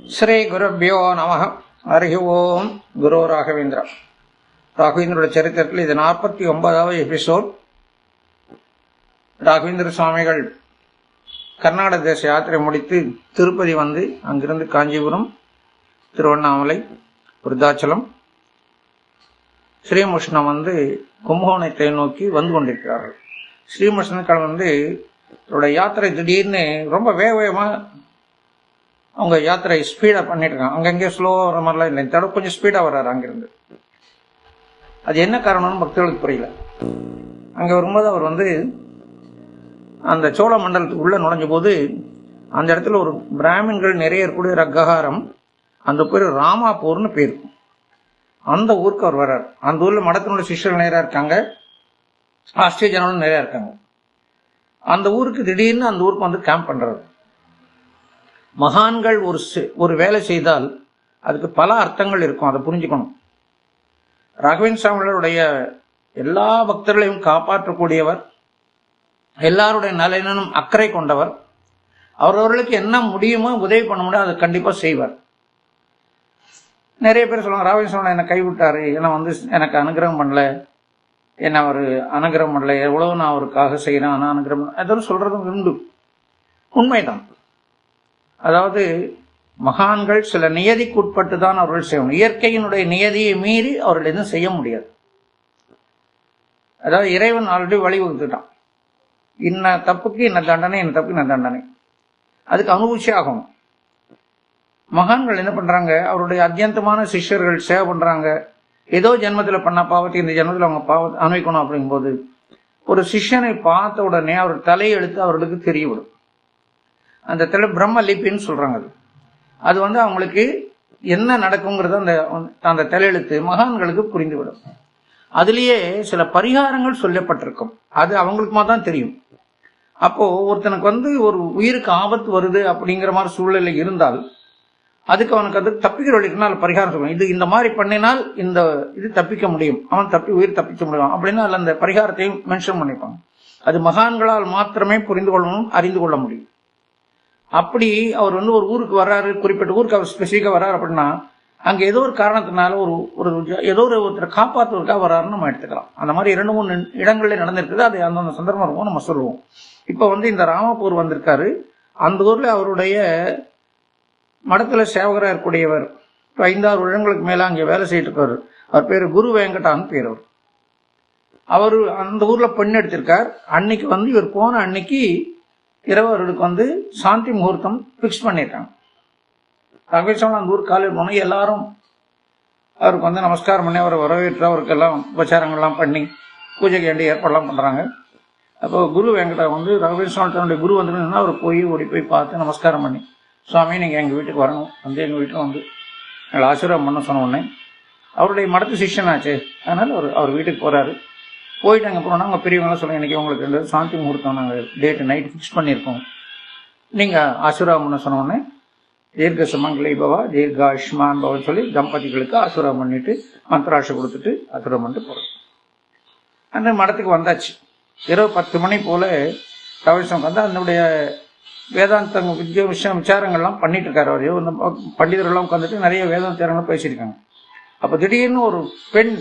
ஸ்ரீ குருபியோ நம. ஹரி ஓம். குரு ராகவேந்திரா. ராகவேந்திரோட சரித்திரத்தில் இது 49வது எபிசோட். ராகவேந்திர சுவாமிகள் கர்நாடக தேச யாத்திரை முடித்து திருப்பதி வந்து அங்கிருந்து காஞ்சிபுரம், திருவண்ணாமலை, விருத்தாச்சலம், ஸ்ரீமுஷ்ணம் வந்து கும்பகோணத்தை நோக்கி வந்து கொண்டிருக்கிறார்கள். ஸ்ரீமுஷ்ணக்கள் வந்து அவருடைய யாத்திரை திடீர்னு ரொம்ப வேகமா அவங்க யாத்திரை ஸ்பீடா பண்ணிட்டு இருக்காங்க. அங்கங்கே ஸ்லோ வர மாதிரிலாம் இல்லை, இந்த தடவை கொஞ்சம் ஸ்பீடா வர்றாரு அங்கிருந்து. அது என்ன காரணம்னு பக்தர்களுக்கு புரியல. அங்க வரும்போது அவர் வந்து அந்த சோழ மண்டலத்துக்கு உள்ள நுழைஞ்ச போது அந்த இடத்துல ஒரு பிராமின்கள் நிறைய இருக்கக்கூடிய ஒரு அக்ரஹாரம், அந்த பேர் ராமாப்பூர்னு பேர். அந்த ஊருக்கு அவர் வர்றார். அந்த ஊர்ல மடத்தினுடைய சிஷ்யர்கள் நிறையா இருக்காங்க, ஆஸ்திரிய ஜனங்களும் நிறையா இருக்காங்க. அந்த ஊருக்கு திடீர்னு அந்த ஊருக்கு வந்து கேம்ப் பண்றாரு. மகான்கள் ஒரு வேலை செய்தால் அதுக்கு பல அர்த்தங்கள் இருக்கும், அதை புரிஞ்சுக்கணும். ராகவேந்திர சுவாமிகளுடைய எல்லா பக்தர்களையும் காப்பாற்றக்கூடியவர், எல்லாருடைய நலனும் அக்கறை கொண்டவர். அவரவர்களுக்கு என்ன முடியுமோ உதவி பண்ண முடியும், அதை கண்டிப்பா செய்வார். நிறைய பேர் சொல்லுவாங்க, ராகவேந்திர சுவாமி என்னை கைவிட்டாரு, ஏன்னா வந்து எனக்கு அனுகிரகம் பண்ணல, என்ன அவர் அனுகிரகம் பண்ணல, எவ்வளவு நான் அவருக்காக செய்யறேன், ஆனால் அனுகிரகம் பண்ணல, அதெல்லாம் சொல்றதும் உண்டு. உண்மைதான். அதாவது மகான்கள் சில நியதிக்கு உட்பட்டு தான் அவர்கள் செய்யணும். இயற்கையினுடைய நியதியை மீறி அவர்கள் எதுவும் செய்ய முடியாது. அதாவது இறைவன் ஆல்ரெடி வழிவகுத்துட்டான், இன்ன தப்புக்கு இன்ன தண்டனை, இன்ன தப்புக்கு இன்ன தண்டனை, அதுக்கு அனுபவிச்சு ஆகணும். மகான்கள் என்ன பண்றாங்க, அவருடைய அத்தியந்தமான சிஷ்யர்கள் சேவை பண்றாங்க. ஏதோ ஜென்மத்துல பண்ண பாவத்தை இந்த ஜென்மத்தில் அவங்க பாவத்தை அனுபவிக்கணும். அப்படிங்கும்போது ஒரு சிஷ்யனை பார்த்த உடனே அவர் தலையெழுத்து அவர்களுக்கு தெரியவிடும். அந்த தலை பிரம்ம லிபின்னு சொல்றாங்க. அது வந்து அவங்களுக்கு என்ன நடக்குங்கிறது அந்த தலையெழுத்து மகான்களுக்கு புரிந்துவிடும். அதுலேயே சில பரிகாரங்கள் சொல்லப்பட்டிருக்கும், அது அவங்களுக்கு தான் தெரியும். அப்போ ஒருத்தனுக்கு வந்து ஒரு உயிருக்கு ஆபத்து வருது அப்படிங்கிற மாதிரி சூழ்நிலை இருந்தால் அதுக்கு அவனுக்கு அது தப்பிக்கிற வழிக்குனா பரிகாரம் சொல்லணும். இது இந்த மாதிரி பண்ணினால் இந்த இது தப்பிக்க முடியும், அவன் உயிர் தப்பிக்க முடியும் அப்படின்னு அதில் அந்த பரிகாரத்தையும் மென்ஷன் பண்ணிப்பாங்க. அது மகான்களால் மாத்திரமே புரிந்து கொள்ளணும், அறிந்து கொள்ள முடியும். அப்படி அவர் வந்து ஒரு ஊருக்கு வர்றாரு, குறிப்பிட்ட ஊருக்கு அவர் ஸ்பெசிஃபிக்கா வர்றாரு அப்படின்னா அங்க ஏதோ ஒரு காரணத்தினால ஏதோ ஒருத்தரை காப்பாற்றுவதற்காக வர்றாருன்னு நம்ம எடுத்துக்கலாம். அந்த மாதிரி 2-3 இடங்கள்ல நடந்திருக்குது. அது அந்தந்த சந்தர்ப்பம் இருக்கும், நம்ம சொல்லுவோம். இப்ப வந்து இந்த ராமப்பூர் வந்திருக்காரு. அந்த ஊர்ல அவருடைய மடத்துல சேவகரா இருக்கக்கூடியவர் 5-6 வருடங்களுக்கு மேல அங்கே வேலை செய்யிட்டு இருக்காரு. அவர் பேரு குரு வெங்கடான்னு பேர். அவரு அந்த ஊர்ல பெண் எடுத்திருக்கார். அன்னைக்கு வந்து இவர் போன அன்னைக்கு இரவு அவர்களுக்கு வந்து சாந்தி முகூர்த்தம் பிக்ஸ் பண்ணியிருக்காங்க. ராகவேந்திர அந்த ஊர் காலையில் போன எல்லாரும் அவருக்கு வந்து நமஸ்காரம் பண்ணி அவரை வரவேற்று அவருக்கு எல்லாம் உபச்சாரங்கள்லாம் பண்ணி பூஜைக்கு வேண்டிய ஏற்பாடுலாம் பண்றாங்க. அப்போ குரு வெங்கடா வந்து ராகவேந்திர தன்னுடைய குரு வந்து அவர் ஓடி போய் பார்த்து நமஸ்காரம் பண்ணி, சுவாமி நீங்க எங்க வீட்டுக்கு வரணும், வந்து எங்க வீட்டுக்கு வந்து எங்களை ஆசீர்வாதம் பண்ண சொன்ன உடனே அவருடைய மடத்து சிஷ்யனாச்சு, அதனால அவர் வீட்டுக்கு போறாரு. போயிட்டு அங்கே போனோம்னா அவங்க பெரியவங்களாம் சொல்லுங்க, இன்னைக்கு உங்களுக்கு சாந்தி முகூர்த்தம் நாங்கள் டேட்டு நைட் ஃபிக்ஸ் பண்ணியிருக்கோம், நீங்கள் ஆசீர்வாதம் பண்ண சொன்ன உடனே தீர்க்க சுமங்கலி பவா தீர்க்க ஆயுஷ்மான் பவன் சொல்லி தம்பதிகளுக்கு ஆசீர்வாதம் பண்ணிட்டு மந்திராட்சை கொடுத்துட்டு ஆசீர்வாதம் பண்ணிட்டு போகிறோம். அந்த மடத்துக்கு வந்தாச்சு. இரவு 10 மணி போல கவிசம் வந்து அதனுடைய வேதாந்த விசாரங்கள்லாம் பண்ணிட்டு இருக்காரு. அவர் பண்டிதர்கள்லாம் உட்காந்துட்டு நிறைய வேதாந்தம் பேசியிருக்காங்க. அப்போ திடீர்னு ஒரு பெண்,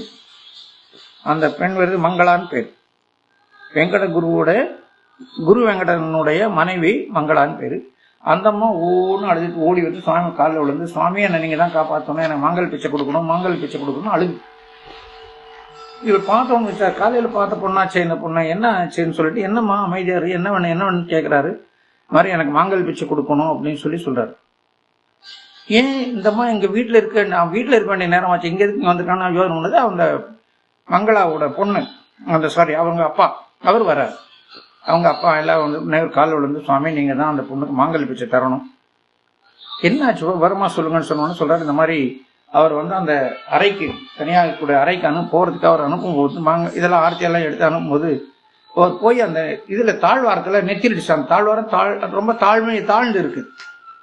அந்த பெண் வருது, மங்களான்னு பேர். வெங்கட குரு வெங்கடனுடைய மனைவி மங்களான்னு பேரு. அந்த அம்மா அழுதுட்டு ஓடி வந்து சுவாமி காலில் விழுந்து, சுவாமி என்ன நீங்க தான் காப்பாற்றணும், எனக்கு மாங்கல் பிச்சை கொடுக்கணும் அழுது. இவர் பார்த்தவங்க சார் காலையில பார்த்த பொண்ணாச்சே, இந்த பொண்ணை என்ன ஆச்சுன்னு சொல்லிட்டு, என்னம்மா அமைதியாரு, என்ன வேணும்னு கேட்கிறாரு. மாதிரி எனக்கு மாங்கல் பிச்சை கொடுக்கணும் அப்படின்னு சொல்றாரு. ஏன் இந்தம்மா எங்க வீட்டுல இருக்க, நான் வீட்டுல இருக்க வேண்டிய நேரம் ஆச்சு, இங்க இருக்கு வந்திருக்கான்னு யோசனை பண்ணது. அவங்க மங்களாவோட பொண்ணு, அவங்க அப்பா அவர் வர்றாரு. அவங்க அப்பா எல்லாம் வந்து காலில் விழுந்து, சுவாமி நீங்க தான் அந்த பொண்ணுக்கு மாங்கல் பிச்சை தரணும், என்னாச்சு வருமா சொல்லுங்கன்னு சொன்னோன்னு சொல்றாரு. இந்த மாதிரி அவர் வந்து அந்த அறைக்கு தனியாக கூட அறைக்கு போறதுக்கு அவர் அனுப்பும்போது இதெல்லாம் ஆர்த்தியெல்லாம் எடுத்து அனுப்பும்போது அவர் போய் அந்த இதுல தாழ்வாரத்துல நெத்திரிடுச்சு. அந்த தாழ்வாரம் ரொம்ப தாழ்ந்து இருக்கு.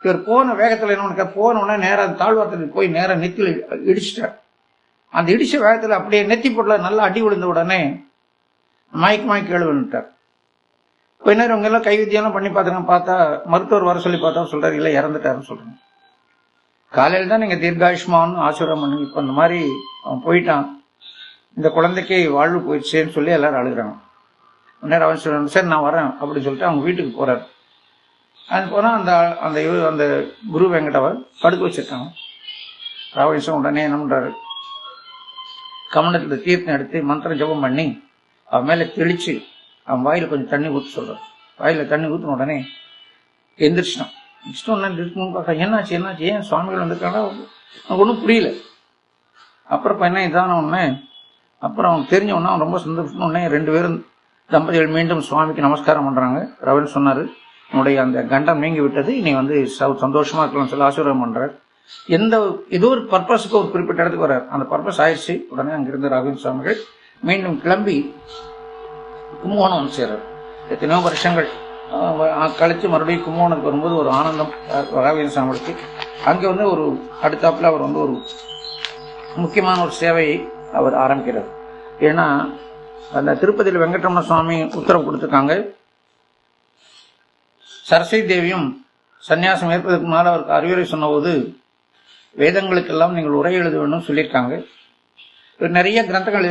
இவர் போன வேகத்துல என்ன போன உடனே நேரம் தாழ்வாரத்துல போய் நேரம் நெத்தில இடிச்சிட்டார். அந்த இடிச்ச வேகத்துல அப்படியே நெத்தி போட்டுல நல்லா அடி விழுந்த உடனே மயக்கமாய் கேள்வி விட்டார். கொஞ்ச நேரம் எல்லாம் கைவித்தியெல்லாம் பண்ணி பார்த்துருங்க. பார்த்தா மருத்துவர் வர சொல்லி பார்த்தா சொல்றாரு, இல்லை இறந்துட்டாருன்னு சொல்றாங்க. காலையில் தான் நீங்கள் தீர்காயுஷ்மான் ஆசீர்வாதம் பண்ணுங்க, இப்போ இந்த மாதிரி அவன் போயிட்டான், இந்த குழந்தைக்கு வாழ்வு போயிடுச்சேன்னு சொல்லி எல்லாரும் அழுகிறாங்க. உடனே அவன் சொல்றாங்க, சரி நான் வரேன் அப்படின்னு சொல்லிட்டு அவங்க வீட்டுக்கு போறாரு. அது போனால் அந்த அந்த அந்த குரு வெங்கடவர் படுக்க வச்சிருக்காங்க. ராவணேஸ்வரன் உடனே என்ன பண்றாரு, கமண்டத்தில் தீர்த்தம் எடுத்து மந்திரம் ஜபம் பண்ணி அவன் மேலே தெளிச்சு அவன் வாயில கொஞ்சம் தண்ணி ஊற்ற சொல்றாரு. வாயில தண்ணி ஊற்றின உடனே எந்திரிச்சிட்டான். எந்திரிச்சு பார்த்தா என்னாச்சு என்னாச்சு, ஏன் சுவாமிகள் வந்திருக்காங்க, அவனுக்கு ஒன்றும் புரியல. அப்புறம் என்ன இதான உடனே அப்புறம் அவன் தெரிஞ்ச உடனே அவன் ரொம்ப சந்தோஷம். உடனே 2 பேரும் தம்பதிகள் மீண்டும் சுவாமிக்கு நமஸ்காரம் பண்றாங்க. ரவன் சொன்னாரு, உன்னுடைய அந்த கண்டம் நீங்கி விட்டது, நீ வந்து சந்தோஷமா இருக்கலாம்னு சொல்லி ஆசீர்வாதம் பண்றாரு. ஏதோ ஒரு பர்பஸுக்கு ஒரு குறிப்பிட்ட இடத்துக்கு வர்றாரு. அந்த பர்பஸ் ஆயிடுச்சு. உடனே அங்கிருந்து ராகவேந்திர சுவாமிகள் மீண்டும் கிளம்பி கும்பகோணம் வந்து சேர்றாரு. எத்தனையோ வருஷங்கள் கழிச்சு மறுபடியும் கும்பகோணத்துக்கு வரும்போது ஒரு ஆனந்தம் ராகவேந்திர சுவாமிகளுக்கு. அங்கே வந்து ஒரு அடுத்தாப்புல அவர் வந்து ஒரு முக்கியமான ஒரு சேவையை அவர் ஆரம்பிக்கிறார். ஏன்னா அந்த திருப்பதியில் வெங்கட்ரமண சுவாமி உத்தரவு கொடுத்துருக்காங்க, சரஸ்வதி தேவியும் சன்னியாசம் ஏற்பதற்கு முன்னால் அவருக்கு அறிவுரை சொன்னபோது வேதங்களுக்கெல்லாம் நீங்கள் உரை எழுத வேண்டும் சொல்லியிருக்காங்க. நிறைய கிரந்தங்கள்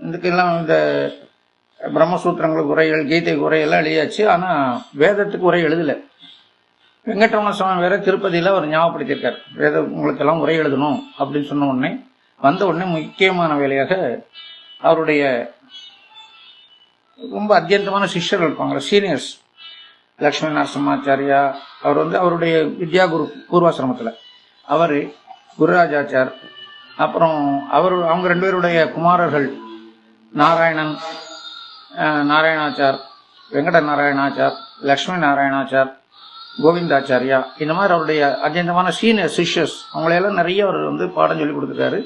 இதுக்கெல்லாம் இந்த பிரம்மசூத்திரங்களுக்கு உரைகள், கீதைக்கு உரையெல்லாம் எழுதியாச்சு. ஆனால் வேதத்துக்கு உரை எழுதலை. வெங்கட்ரமண சுவாமி வேற திருப்பதியில் அவர் ஞாபகப்படுத்தியிருக்கார், வேதங்களுக்கெல்லாம் உரை எழுதணும் அப்படின்னு சொன்ன உடனே வந்த உடனே முக்கியமான வேலையாக அவருடைய ரொம்ப அத்தியந்தமான சிஷ்யர்கள் இருப்பாங்களே, சீனியர்ஸ், லக்ஷ்மி நரசிம்மாச்சாரியா, அவர் வந்து அவருடைய வித்யா குரு பூர்வாசிரமத்தில் அவர், குருராஜாச்சார், அப்புறம் அவங்க 2 பேருடைய குமாரர்கள் நாராயணாச்சார், வெங்கட நாராயணாச்சார், லக்ஷ்மி நாராயணாச்சார், கோவிந்தாச்சாரியா, இந்த மாதிரி அவருடைய அத்தியந்தமான சீனியர் சிஷ்யர்ஸ் அவங்களையெல்லாம் நிறைய அவர் வந்து பாடம் சொல்லி கொடுத்துருக்காரு.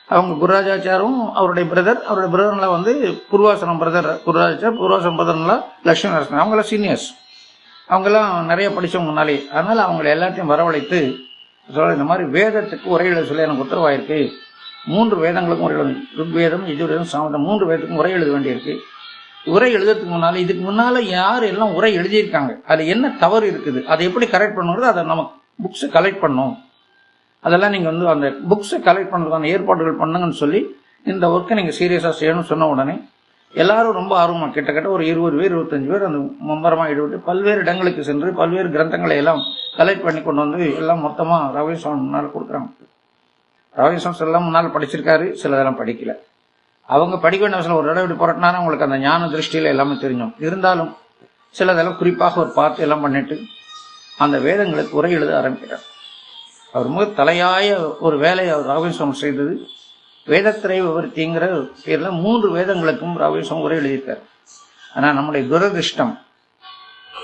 அவங்க குருராஜாச்சாரும் அவருடைய பிரதர்ல வந்து பூர்வாசனம் பிரதர் குருராஜாச்சார், பூர்வாசனம் பிரதர்ல லட்சுமி நரசிம்மன், அவங்களாம் சீனியர்ஸ், அவங்கெல்லாம் நிறைய படிச்சவங்க முன்னாலே. அதனால அவங்களை எல்லாத்தையும் வரவழைத்து சொல்ல, இந்த மாதிரி வேதத்துக்கு உரை எழுத சொல்லி எனக்கு உத்தரவாயிருக்கு. 3 வேதங்களுக்கும் உரை எழுத, ருக்வேதம், யஜுர்வேதம், சாமதம் 3 வேதத்துக்கும் உரை எழுத வேண்டியிருக்கு. உரை எழுதுறதுக்கு முன்னால இதுக்கு முன்னால யார் எல்லாம் உரை எழுதியிருக்காங்க, அது என்ன தவறு இருக்குது, அதை எப்படி கரெக்ட் பண்ணுறது, அதை நம்ம புக்ஸ் கலெக்ட் பண்ணணும். அதெல்லாம் நீங்கள் வந்து அந்த புக்ஸை கலெக்ட் பண்ணுறதுக்கான ஏற்பாடுகள் பண்ணுங்கன்னு சொல்லி இந்த ஒர்க்கை நீங்கள் சீரியஸாக செய்யணும்னு சொன்ன உடனே எல்லாரும் ரொம்ப ஆர்வமாக கிட்டத்தட்ட ஒரு 20 பேர் 25 பேர் அந்த மும்பரமாக ஈடுபட்டு பல்வேறு இடங்களுக்கு சென்று பல்வேறு கிரந்தங்களை எல்லாம் கலெக்ட் பண்ணி கொண்டு வந்து எல்லாம் மொத்தமாக ராகவேந்திர முன்னால் கொடுக்குறாங்க. ராகவேந்திர எல்லாம் முன்னால் படிச்சிருக்காரு, சிலதெல்லாம் படிக்கல. அவங்க படிக்க வேண்டிய அவசியம், ஒரு இடம் இப்படி புரட்டினாலும் அவங்களுக்கு அந்த ஞான திருஷ்டியில் எல்லாமே தெரிஞ்சோம். இருந்தாலும் சிலதெல்லாம் குறிப்பாக ஒரு பார்த்து எல்லாம் பண்ணிட்டு அந்த வேதங்களுக்கு உரை எழுத ஆரம்பிக்கிறார். அவர் மிக தலையாய ஒரு வேலையை அவர் ராகவேந்திர செய்தது வேதத்திரை விவரித்திங்கிற பேர்ல 3 வேதங்களுக்கும் ராகவேந்திர உரை எழுதியிருக்கார். ஆனா நம்முடைய துரதிருஷ்டம்,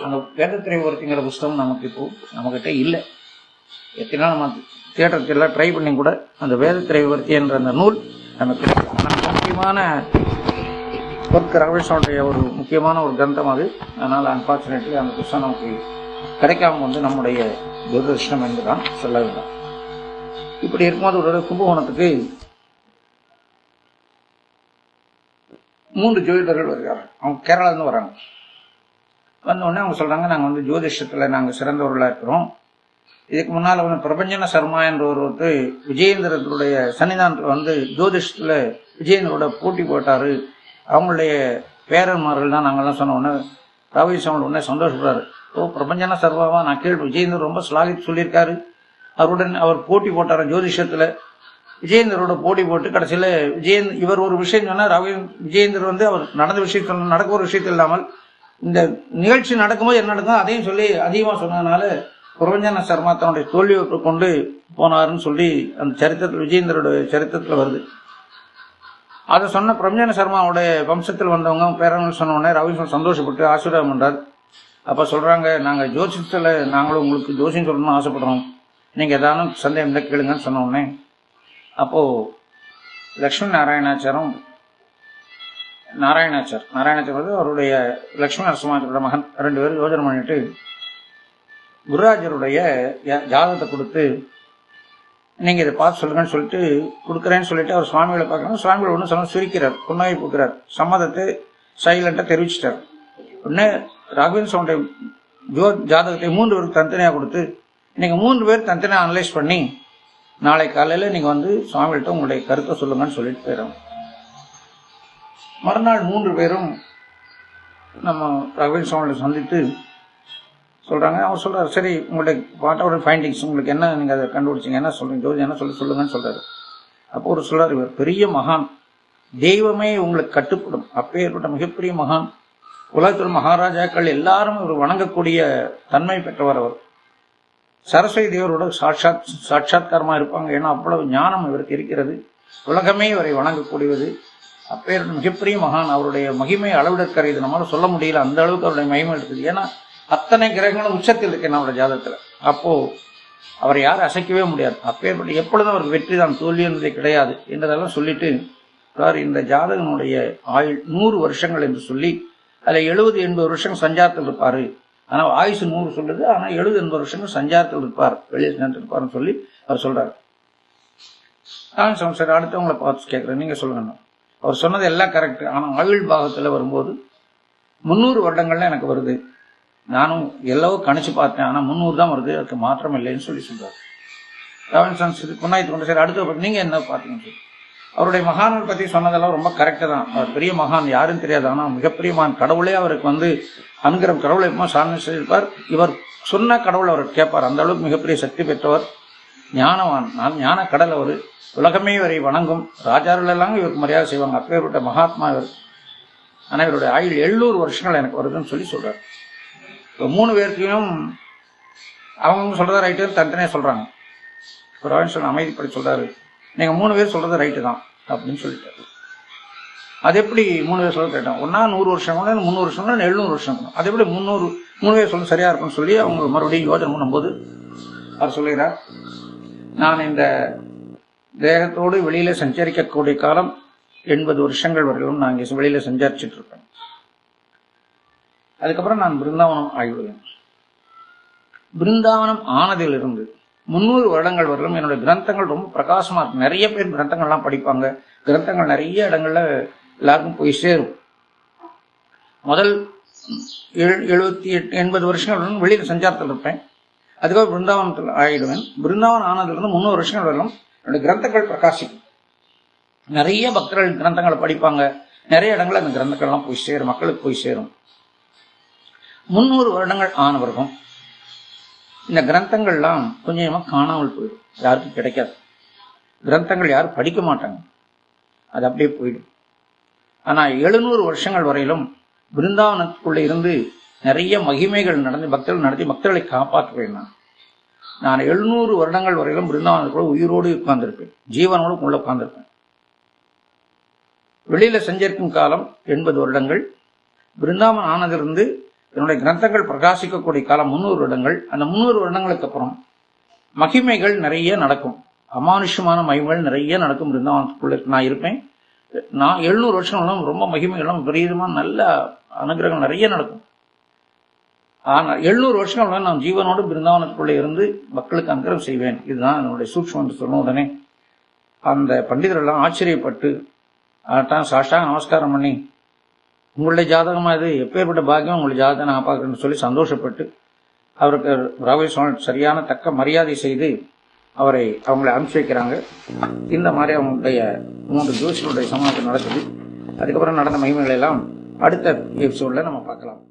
அந்த வேதத்திரை விவரித்திங்கிற புஸ்தகம் நமக்கு இப்போ நம்மகிட்ட இல்லை. எத்தனை நம்ம தியேட்டருக்கு எல்லாம் ட்ரை பண்ணி கூட அந்த வேதத்திரை விவரித்தி என்ற அந்த நூல் நமக்கு முக்கியமான ஒர்க், ராகவேந்திரனுடைய ஒரு முக்கியமான ஒரு கிரந்தம் அது. அதனால அன்பார்ச்சுனேட்லி அந்த புஸ்தகம் நமக்கு கிடைக்காம வந்து நம்முடைய துரதிருஷ்டம் என்றுதான் சொல்ல வேண்டும். இப்படி இருக்கும்போது ஒரு கும்பகோணத்துக்கு 3 ஜோதிடர்கள் வருகிறார்கள். அவங்க கேரளாவிலிருந்து வராங்க. வந்த உடனே அவங்க சொல்றாங்க, நாங்கள் வந்து ஜோதிஷத்துல நாங்கள் சிறந்தவர்களா இருக்கிறோம். இதுக்கு முன்னால் வந்து பிரபஞ்சன சர்மா என்ற ஒருவர் விஜயேந்திரனுடைய சன்னிதானத்தில் வந்து ஜோதிஷத்துல விஜயேந்திரோட போட்டி போட்டாரு, அவங்களுடைய பேரன்மார்கள் தான் நாங்கள்லாம் சொன்ன உடனே ராகவேந்திர உடனே சந்தோஷப்படுறாரு. ஓ, பிரபஞ்சன சர்வாவா, நான் கேள்வி விஜயேந்திரன் ரொம்ப ஸ்லாகித்து சொல்லியிருக்காரு. அவருடன் அவர் போட்டி போட்டார் ஜோதிஷத்துல. விஜயேந்திரோட போட்டி போட்டு கடைசியில் இவர் ஒரு விஷயம் சொன்னார். விஜயேந்திரர் வந்து அவர் நடந்த விஷயம் நடக்க ஒரு விஷயத்தில் இல்லாமல் இந்த நிகழ்ச்சி நடக்கும்போது என்ன நடக்கும் அதையும் சொல்லி அதிகமாக சொன்னதுனால பிரபஞ்சன சர்மா தன்னுடைய தோல்வியை கொண்டு போனாருன்னு சொல்லி அந்த சரித்திரத்தில் விஜயேந்திரோட சரித்திரத்தில் வருது. அதை சொன்ன பிரபஞ்சன சர்மாவுடைய வம்சத்தில் வந்தவங்க பேரங்கள் சொன்ன உடனே ராகவேந்திரன் சந்தோஷப்பட்டு ஆசீர்வாதம் பண்றார். அப்ப சொல்றாங்க, நாங்க ஜோசியத்துல நாங்களும் உங்களுக்கு ஜோசியம் சொல்லணும்னு ஆசைப்படுறோம், நீங்க ஏதாவது சந்தேகம் தான் கேளுங்கன்னு சொன்ன உடனே அப்போ லக்ஷ்மி நாராயணாச்சார் வந்து அவருடைய லக்ஷ்மி நரசிம்மாச்சாரோட மகன் 2 பேரும் யோஜனை பண்ணிட்டு குருராஜருடைய ஜாதகத்தை கொடுத்து நீங்க இதை பார்த்து சொல்லுங்கன்னு சொல்லிட்டு கொடுக்குறேன்னு சொல்லிட்டு அவர் சுவாமிகளை பார்க்கணும். சுவாமிகள் ஒன்று சொன்ன சிரிக்கிறார், புன்னகை பூக்கிறார், சம்மதத்தை சைலண்டா தெரிவிச்சிட்டார். உடனே ராகவேந்திர ஜாதகத்தை 3 பேருக்கு தனித்தனியாக கொடுத்து நீங்க 3 பேர் தனித்தனியாக அனலைஸ் பண்ணி நாளை காலையில் நீங்கள் வந்து சுவாமிகிட்ட உங்களுடைய கருத்தை சொல்லுங்கன்னு சொல்லிட்டு போயிடும். மறுநாள் 3 பேரும் நம்ம ராகவேந்திர சுவாமிகளை சந்தித்து சொல்கிறாங்க. அவர் சொல்கிறார், சரி உங்களுடைய வாட் ஃபைண்டிங்ஸ், உங்களுக்கு என்ன நீங்கள் அதை கண்டுபிடிச்சிங்க, என்ன சொல்கிறீங்க, ஜோதி என்ன சொல்லுங்கன்னு சொல்கிறாரு. அப்போ ஒரு சொல்கிறார், இவர் பெரிய மகான், தெய்வமே உங்களுக்கு கட்டுப்படும், அப்பேற்பட்ட மிகப்பெரிய மகான், உலகத்தில் மகாராஜாக்கள் எல்லாரும் இவர் வணங்கக்கூடிய தன்மை பெற்றவர். அவர் சரஸ்வதி தேவரோட சாட்சாத்காரமாக இருப்பாங்க. ஏன்னா அவ்வளவு ஞானம் இவருக்கு இருக்கிறது, உலகமே இவரை வணங்கக்கூடியது. அப்பேற்பட்ட மிகப்பெரிய மகான், அவருடைய மகிமை அளவிடற்கரை, இது நம்மளால சொல்ல முடியல, அந்த அளவுக்கு அவருடைய மகிமை இருக்குது. ஏன்னா அத்தனை கிரகங்களும் உச்சத்தில் இருக்கு நம்மளோட ஜாதகத்தில். அப்போ அவரை யாரும் அசைக்கவே முடியாது. அப்பேற்பட்ட எப்பொழுதும் அவருக்கு வெற்றி தான், தோல்வி என்பதே கிடையாது என்றதெல்லாம் சொல்லிட்டு இந்த ஜாதகனுடைய ஆயுள் 100 வருஷங்கள் என்று சொல்லி அதில் 70-80 வருஷம் சஞ்சாரத்தில் இருப்பாரு. ஆனால் ஆயுசு 100 சொல்லுது, ஆனால் 70-80 வருஷங்கள் சஞ்சாரத்தில் இருப்பார், வெளியே இருப்பார்னு சொல்லி அவர் சொல்றாரு. நான் சரி அடுத்தவங்களை பார்த்து கேட்குறேன், நீங்க சொல்லுங்க. அவர் சொன்னது எல்லாம் கரெக்ட். ஆனால் ஆயுள் பாகத்தில் வரும்போது 300 வருடங்கள்ல எனக்கு வருது, நானும் எல்லவோ கணிச்சு பார்த்தேன், ஆனால் 300 தான் வருது, அதுக்கு மாற்றம் இல்லைன்னு சொல்லி சொல்றாரு. புண்ணாயத்து கொண்டு சரி அடுத்த நீங்க என்ன பார்த்தீங்கன்னு சொல்லி அவருடைய மகான்கள் பற்றி சொன்னதெல்லாம் ரொம்ப கரெக்டு தான். அவர் பெரிய மகான், யாரும் தெரியாது, ஆனால் மிகப்பெரிய மகான், கடவுளே அவருக்கு வந்து அனுகிரம், கடவுளை எப்போ சாதனை செய்திருப்பார். இவர் சொன்ன கடவுள் அவருக்கு கேட்பார், அந்த அளவுக்கு மிகப்பெரிய சக்தி பெற்றவர், ஞானவான், ஞான கடல் அவர், உலகமே இவரை வணங்கும், ராஜார்கள் எல்லாம் இவருக்கு மரியாதை செய்வாங்க, அப்பேற்பட்ட மகாத்மா இவர். ஆனால் இவருடைய ஆயுள் 700 வருஷங்கள் எனக்கு வருதுன்னு சொல்லி சொல்றாரு. இப்போ 3 பேருக்கையும் அவங்க சொல்றதா ரைட்டு, தனித்தனியாக சொல்றாங்க. ஒரு அமைதிப்படி சொல்றாரு, நீங்க 3 பேர் சொல்றது ரைட்டு தான் அப்படின்னு சொல்லிட்டாரு. அது எப்படி 3 பேர் சொல்றது ரைட்டா? ஒன்னா 100 வருஷம், 300 வருஷம், 700 வருஷம், அது எப்படி 3 பேர் சொல்ல சரியா இருக்கும்னு சொல்லி அவங்க மறுபடியும் யோஜனை பண்ணும்போது அவர் சொல்லுகிறார், நான் இந்த தேகத்தோடு வெளியில சஞ்சரிக்கக்கூடிய காலம் 80 வருஷங்கள் வரையிலும் நான் இங்கே வெளியில சஞ்சரிச்சுட்டு இருப்பேன். அதுக்கப்புறம் நான் பிருந்தாவனம் ஆகிவிடுவேன். பிருந்தாவனம் ஆனதிலிருந்து 300 வருடங்கள் வரலும் என்னுடைய கிரந்தங்கள் ரொம்ப பிரகாசமா இருக்கும். நிறைய பேர் கிரந்தங்கள்லாம் படிப்பாங்க, கிரந்தங்கள் நிறைய இடங்கள்ல எல்லாருக்கும் போய் சேரும். முதல் 78-80 வருஷங்கள் வெளியில சஞ்சாரத்தில் இருப்பேன். அதுக்கப்புறம் பிருந்தாவனத்தில் ஆகிடுவேன். பிருந்தாவனம் ஆனதுலேருந்து 300 வருஷங்கள் வரலும் என்னுடைய கிரந்தங்கள் பிரகாசிக்கும். நிறைய பக்தர்கள் கிரந்தங்களை படிப்பாங்க, நிறைய இடங்கள்ல அந்த கிரந்தங்கள்லாம் போய் சேரும், மக்களுக்கு போய் சேரும். 300 வருடங்கள் ஆனவர்கள் இந்த கிரந்தங்கள்லாம் கொஞ்சமா காணாமல் போயிடும், யாருக்கும் கிடைக்காது. கிரந்தங்கள் யாரும் படிக்க மாட்டாங்க, அது அப்படியே போயிடும். ஆனா 700 வருஷங்கள் வரையிலும் பிருந்தாவனத்துக்குள்ள இருந்து நிறைய மகிமைகள் நடந்து பக்தர்கள் நடத்தி பக்தர்களை காப்பாற்றுவேன். நான் 700 வருடங்கள் வரையிலும் பிருந்தாவனத்துக்குள்ள உயிரோடு உட்கார்ந்திருப்பேன், ஜீவனோடு உள்ள உட்கார்ந்திருப்பேன். வெளியில சஞ்சரிக்கும் காலம் 80 வருடங்கள். பிருந்தாவனம் ஆனதிலிருந்து என்னுடைய கிரந்தங்கள் பிரகாசிக்கக்கூடிய காலம் 300 வருடங்கள். அந்த 300 வருடங்களுக்கு அப்புறம் மகிமைகள் நிறைய நடக்கும், அமானுஷ்யமான மகிமைகள் நிறைய நடக்கும். பிருந்தாவனத்துக்குள்ள நான் இருப்பேன். நான் 700 வருஷங்களும் ரொம்ப மகிமைகளும் விபரீதமான நல்ல அனுகிரகம் நிறைய நடக்கும். ஆனால் 700 வருஷங்கள் நான் ஜீவனோடு பிருந்தாவனத்துக்குள்ளே இருந்து மக்களுக்கு அனுகிரகம் செய்வேன். இதுதான் என்னுடைய சூட்சம் என்று சொன்ன உடனே அந்த பண்டிதரெல்லாம் ஆச்சரியப்பட்டு அதான் சாஷ்டாங்க நமஸ்காரம் பண்ணி, உங்களுடைய ஜாதகமா இது, எப்பேற்பட்ட பாக்கியம் உங்களுடைய ஜாதகம் நான் பார்க்குறேன்னு சொல்லி சந்தோஷப்பட்டு அவருக்கு ராகவேந்திர சுவாமி சரியான தக்க மரியாதை செய்து அவங்களை அனுப்பிச்சு வைக்கிறாங்க. இந்த மாதிரி அவங்களுடைய 3 ஜோசிகளுடைய சமாதானம் நடக்குது. அதுக்கப்புறம் நடந்த மகிமைகளை எல்லாம் அடுத்த எபிசோட்ல நம்ம பார்க்கலாம்.